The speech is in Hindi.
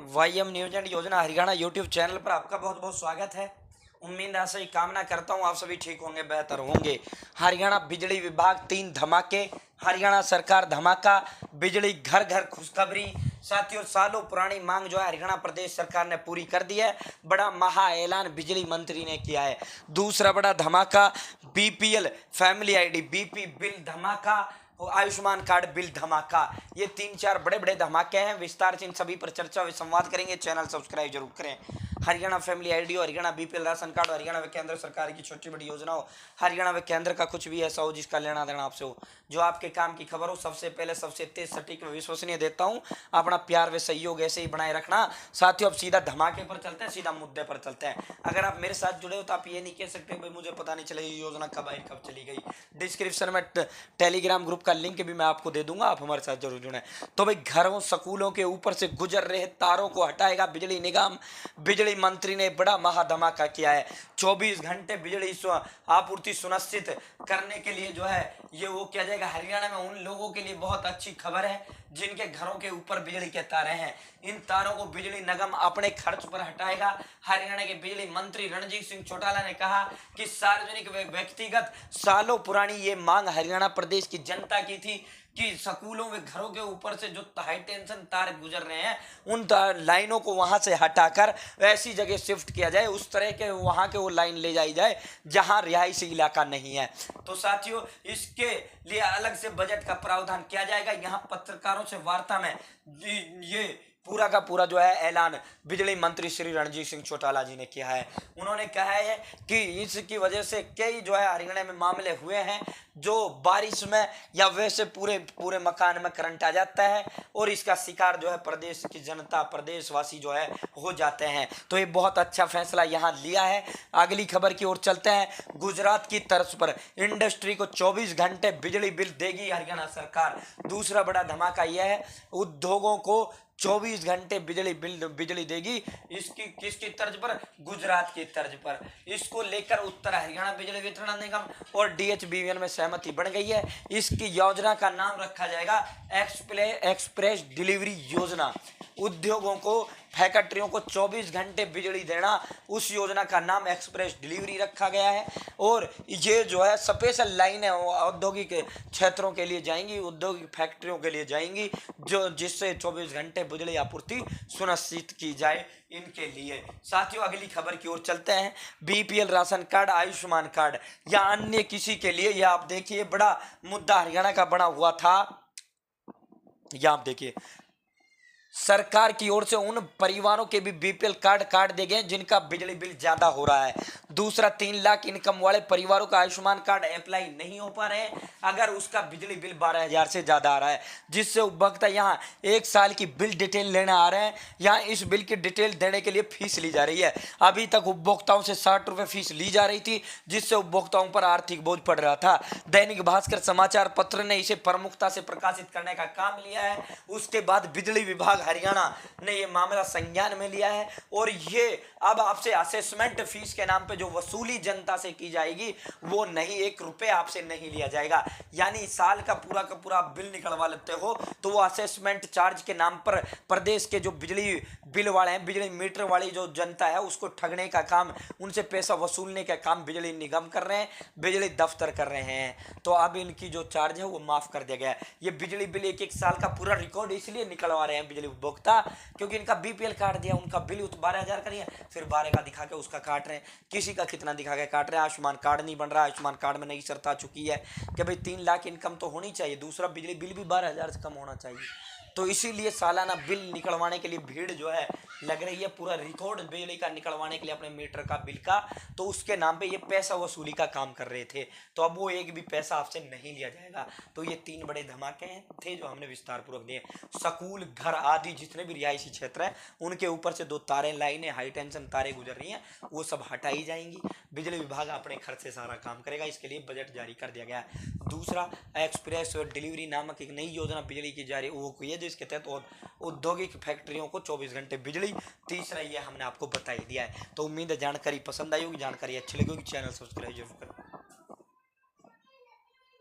वाईएम न्यूज एंड योजना हरियाणा यूट्यूब चैनल पर आपका बहुत बहुत स्वागत है। उम्मीद ऐसे ही कामना करता हूँ आप सभी ठीक होंगे, बेहतर होंगे। हरियाणा बिजली विभाग 3 धमाके, हरियाणा सरकार धमाका, बिजली घर घर खुशखबरी। साथियों, सालों पुरानी मांग जो है हरियाणा प्रदेश सरकार ने पूरी कर दी है। बड़ा महा ऐलान बिजली मंत्री ने किया है। दूसरा बड़ा धमाका, BPL family ID BP bill धमाका, आयुष्मान कार्ड बिल धमाका। ये 3-4 बड़े बड़े धमाके हैं। विस्तार से इन सभी पर चर्चा व संवाद करेंगे। चैनल सब्सक्राइब जरूर करें। Haryana family ID, Haryana BPL ration card, Haryana व केंद्र सरकार की छोटी बड़ी योजना हो, हरियाणा व केंद्र का कुछ भी ऐसा हो जिसका लेना देना आपसे हो, जो आपके काम की खबर हो, सबसे पहले सबसे तेज सटीक व विश्वसनीय देता हूं। अपना प्यार व सहयोग ऐसे ही बनाए रखना। साथियों, अब सीधा धमाके पर चलते हैं, सीधा मुद्दे पर चलते हैं। अगर आप मेरे साथ जुड़े हो तो आप ये नहीं कह सकते भाई मुझे पता नहीं चला ये योजना कब आई कब चली गई। डिस्क्रिप्शन में टेलीग्राम ग्रुप का लिंक भी मैं आपको दे दूंगा, आप हमारे साथ जरूर जुड़ें। तो भाई, घरों स्कूलों के ऊपर से गुजर रहे तारों को हटाएगा बिजली निगम। बिजली मंत्री ने बड़ा महाधमाका किया है। 24 घंटे बिजली आपूर्ति सुनिश्चित करने के लिए जो है ये वो किया जाएगा। हरियाणा में उन लोगों के लिए बहुत अच्छी खबर है जिनके घरों के ऊपर बिजली के तारे हैं। इन तारों को बिजली निगम अपने खर्च पर हटाएगा। हरियाणा के बिजली मंत्री रणजीत सिंह चौटाला ने कहा कि सार्वजनिक व व्यक्तिगत सालों पुरानी ये मांग हरियाणा प्रदेश की जनता की थी कि स्कूलों में घरों के ऊपर से जो हाई टेंशन तार गुजर रहे हैं उन लाइनों को वहां से हटाकर ऐसी जगह शिफ्ट किया जाए, उस तरह के वहां के वो लाइन ले जाई जाए जहां रिहायशी इलाका नहीं है। तो साथियों, इसके लिए अलग से बजट का प्रावधान किया जाएगा। यहाँ पत्रकारों से वार्ता में ये पूरा का पूरा जो है ऐलान बिजली मंत्री श्री रणजीत सिंह चौटाला जी ने किया है। उन्होंने कहा है कि इसकी वजह से कई जो है हरियाणा में मामले हुए हैं जो बारिश में या वैसे पूरे पूरे मकान में करंट आ जाता है और इसका शिकार जो है प्रदेश की जनता, प्रदेशवासी जो है हो जाते हैं। तो ये बहुत अच्छा फैसला यहाँ लिया है। अगली खबर की ओर चलते हैं। गुजरात की तर्ज पर इंडस्ट्री को 24 घंटे बिजली बिल देगी हरियाणा सरकार। दूसरा बड़ा धमाका यह है, उद्योगों को 24 घंटे बिजली देगी। इसकी किसकी तर्ज पर? गुजरात की तर्ज पर। इसको लेकर उत्तर हरियाणा बिजली वितरण निगम और डीएचबीवीएन में सहमति बन गई है। इसकी योजना का नाम रखा जाएगा एक्सप्रेस डिलीवरी योजना। उद्योगों को, फैक्ट्रियों को 24 घंटे बिजली देना, उस योजना का नाम एक्सप्रेस डिलीवरी रखा गया है। और ये जो है स्पेशल लाइन है औद्योगिक क्षेत्रों के लिए जाएंगी, औद्योगिक फैक्ट्रियों के लिए जाएंगी, जो जिससे 24 घंटे बिजली आपूर्ति सुनिश्चित की जाए इनके लिए। साथियों, अगली खबर की ओर चलते हैं। BPL ration card, Ayushman card या अन्य किसी के लिए, यह आप देखिए बड़ा मुद्दा हरियाणा का बना हुआ था। यह आप देखिए, सरकार की ओर से उन परिवारों के भी बीपीएल कार्ड काट दिए गए जिनका बिजली बिल ज्यादा हो रहा है। दूसरा, 3 लाख इनकम वाले परिवारों का आयुष्मान कार्ड अप्लाई नहीं हो पा रहे हैं अगर उसका बिजली बिल 12,000 से ज्यादा आ रहा है, जिससे उपभोक्ता यहाँ 1 साल की बिल डिटेल लेने आ रहे हैं। यहाँ इस बिल की डिटेल देने के लिए फीस ली जा रही है। अभी तक उपभोक्ताओं से 60 रुपए फीस ली जा रही थी, जिससे उपभोक्ताओं पर आर्थिक बोझ पड़ रहा था। दैनिक भास्कर समाचार पत्र ने इसे प्रमुखता से प्रकाशित करने का काम लिया है। उसके बाद बिजली विभाग हरियाणा ने यह मामला संज्ञान में लिया है और ये अब आपसे असेसमेंट फीस के नाम पे जो वसूली जनता से की जाएगी वो नहीं, 1 रुपए आपसे नहीं लिया जाएगा। यानी साल का पूरा बिल निकलवा लेते हो तो वो असेसमेंट चार्ज के नाम पर प्रदेश के जो बिजली बिल वाले हैं, बिजली मीटर वाली जो जनता है, उसको ठगने का काम, उनसे पैसा वसूलने का काम बिजली निगम कर रहे हैं, बिजली दफ्तर कर रहे हैं। तो अब इनकी जो चार्ज है वो माफ कर दिया गया है। ये बिजली बिल 1-1 साल का पूरा रिकॉर्ड इसलिए निकलवा रहे हैं बिजली उपभोक्ता क्योंकि इनका बीपीएल काट दिया, उनका बिल 12,000 का नहीं है, फिर 12 का दिखा के उसका काट रहे हैं, किसी का कितना दिखा के काट रहे हैं। आयुष्मान कार्ड नहीं बन रहा। आयुष्मान कार्ड में नई शर्त आ चुकी है कि भाई 3 लाख इनकम तो होनी चाहिए। दूसरा, बिजली बिल भी 12,000 से कम होना चाहिए। तो इसीलिए सालाना बिल निकलवाने के लिए भीड़ जो है लग रही है। पूरा रिकॉर्ड बिजली का निकलवाने के लिए अपने मीटर का, बिल का, तो उसके नाम पे ये पैसा वसूली का काम कर रहे थे। तो अब वो एक भी पैसा आपसे नहीं लिया जाएगा। तो ये 3 बड़े धमाके थे जो हमने विस्तार पूर्वक दिए। स्कूल, घर आदि जितने भी रिहायशी क्षेत्र हैं उनके ऊपर से 2 तारें, लाइनें, हाई टेंशन तारें गुजर रही हैं, वो सब हटाई जाएंगी। बिजली विभाग अपने खर्च से सारा काम करेगा। इसके लिए बजट जारी कर दिया गया है। दूसरा, एक्सप्रेस डिलीवरी नामक एक नई योजना बिजली की जारी वो हुई है जिसके तहत औद्योगिक फैक्ट्रियों को 24 घंटे बिजली। तीसरा, ये हमने आपको बता ही दिया है। तो उम्मीद है जानकारी पसंद आई होगी, जानकारी अच्छी लगी होगी। चैनल सब्सक्राइब जरूर करें।